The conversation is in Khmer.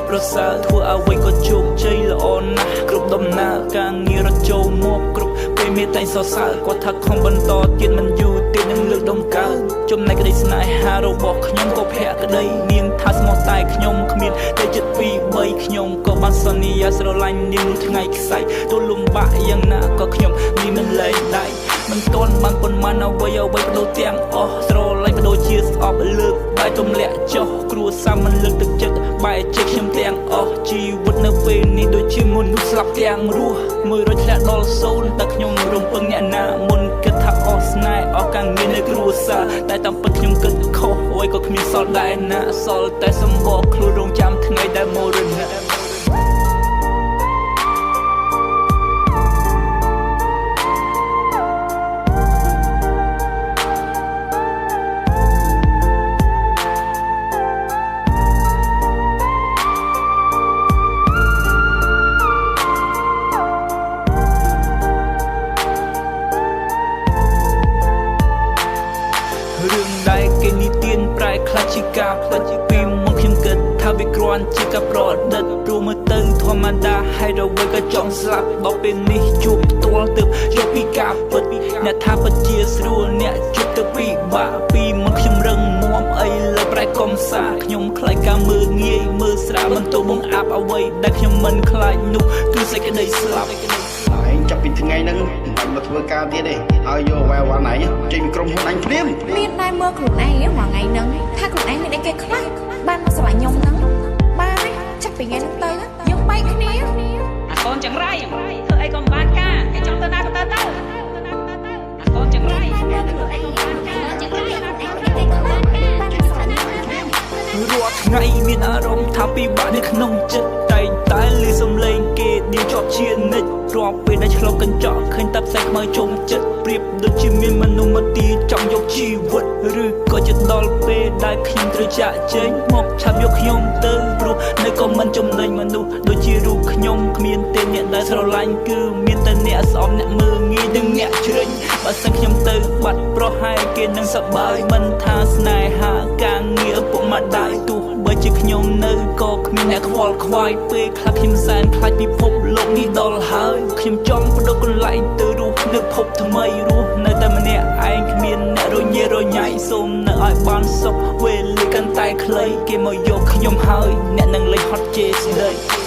ប្រសើរធ្វើអ្វីក៏ជោគជ័យល្អណាស់គ្រប់ដំណើរការងាររត់ចូលមកគ្រប់ពេលមានតែសរសើរគាត់ថាខំបន្តទៀតមិនយូរទេនឹងលើកដំកើងចំណែកក្តីស្នេហារបស់ខ្ញុំក៏ភក្តីនាងថាស្មោះតែខ្ញុំគ្មានតែចិត្ត2 3ខ្ញុំក៏បានសន្យាស្រឡាញ់នាងថ្ងៃខ្សាច់ទោះលំបាកយ៉ាងណាក៏ខ្ញុំនេះមិនលែងដៃមិនទាន់បានប៉ុន្មានអ្វីបដូរទាំងអស់ស្រឡាញ់បដូរជាស្អប់លើកបែកទម្លាក់ចុះគ្រួសារមិនលើកទឹកចិត្តបែកជាខ្ញុំទាំងអស់ជីវិតនៅពេលនេះដូចជាមនុស្សស្លាប់ទាំងរស់100ធ្លាក់ដល់0តែខ្ញុំរំពឹងអ្នកណាមុនគិតថាអស់ស្នេហ៍អស់ការងារនៅគ្រួសារតែតាមពិតខ្ញុំគិតខុសអ្វីក៏គ្មានសល់ដែរណាសល់តែសម្បកខ្លួនរងចាំថ្ងៃដែលមរណៈរឿងដែលគេនិទានប្រែខ្លះជាការផ្លាច់ពីមកខ្ញុំគិតថាវាគ្រាន់ជាការប្រឌិតព្រោះមើលទៅធម្មតាហើយអ្វីក៏ចង់ស្លាប់ដល់ពេលនេះជួបផ្ទាល់ទើបយកពីការពិតអ្នកថាពិតជាស្រួលអ្នកជួបទៅពីបាក់ពីមកខ្ញុំរឹងមាំអីលើប្រែកំសាខ្ញុំខ្លាចការមើលងាយមើលស្រាលមិនទៅបង្អាប់អ្វីដែលខ្ញុំមិនខ្លាចនោះគឺសេចក្តីស្លាប់ឯងចាប់ពីថ្ងៃហ្នឹងមិនមកធ្វើការទៀតទេហើយយកវ៉ែវ៉ាន់ឯងចេញពីក្រុមហ៊ុនអញភ្លាមមានតែមើលខ្លួនឯងមួយថ្ងៃហ្នឹងថាខ្លួនឯងមានអីគេខ្លះបានមកស្រឡាញ់ខ្ញុំហ្នឹងបានទេចាប់ពីថ្ងៃហ្នឹងទៅយើងបែកគ្នាអាកូនចង្រៃធ្វើអីក៏មិនបានការគេចង់ទៅណាក៏ទៅអាកូនចង្រៃរាល់ថ្ងៃមានអារម្មណ៍ថាពិបាកនៅក្នុងចិត្តតែតែលឺសំឡេងគេឌីជាប់ជានិច្ចរាប់ពេលដែលឆ្លងកញ្ចក់ឃើញតែផ្សែងខ្មៅជុំចិត្តប្រៀបដូចជាមានមនុស្សមកទីចង់យកជីវិតឬក៏ជិតដល់ពេលដែលខ្ញុំត្រូវចាក់ចេញមកឆាប់យកខ្ញុំទៅព្រោះនៅក៏មិនចំណេញមនុស្សដូចជារូបខ្ញុំគ្មានទេអ្នកដែលស្រឡាញ់គឺមានតែអ្នកស្អប់អ្នកមើលងាយនិងអ្នកជ្រិញបើសិនខ្ញុំទៅបាត់ប្រហែលគេនឹងសប្បាយមិនថាស្នេហាការងារពុកម្ដាយទោះបើជាខ្ញុំនៅក៏គ្មានអ្នកខ្វល់ខ្វាយពេលខ្លះខ្ញុំសែនខ្លាចពិភពលោកនេះដល់ហើយខ្ញុំចង់បដូរកន្លែងទៅរស់នៅភពថ្មីរស់នៅតែម្នាក់ឯងគ្មានអ្នករញ៉េរញ៉ៃសូមនៅឲ្យបានសុខវេលាកាន់តែខ្លីគេមកយកខ្ញុំហើយអ្នកនឹងលេចហត់ជេរស្ដី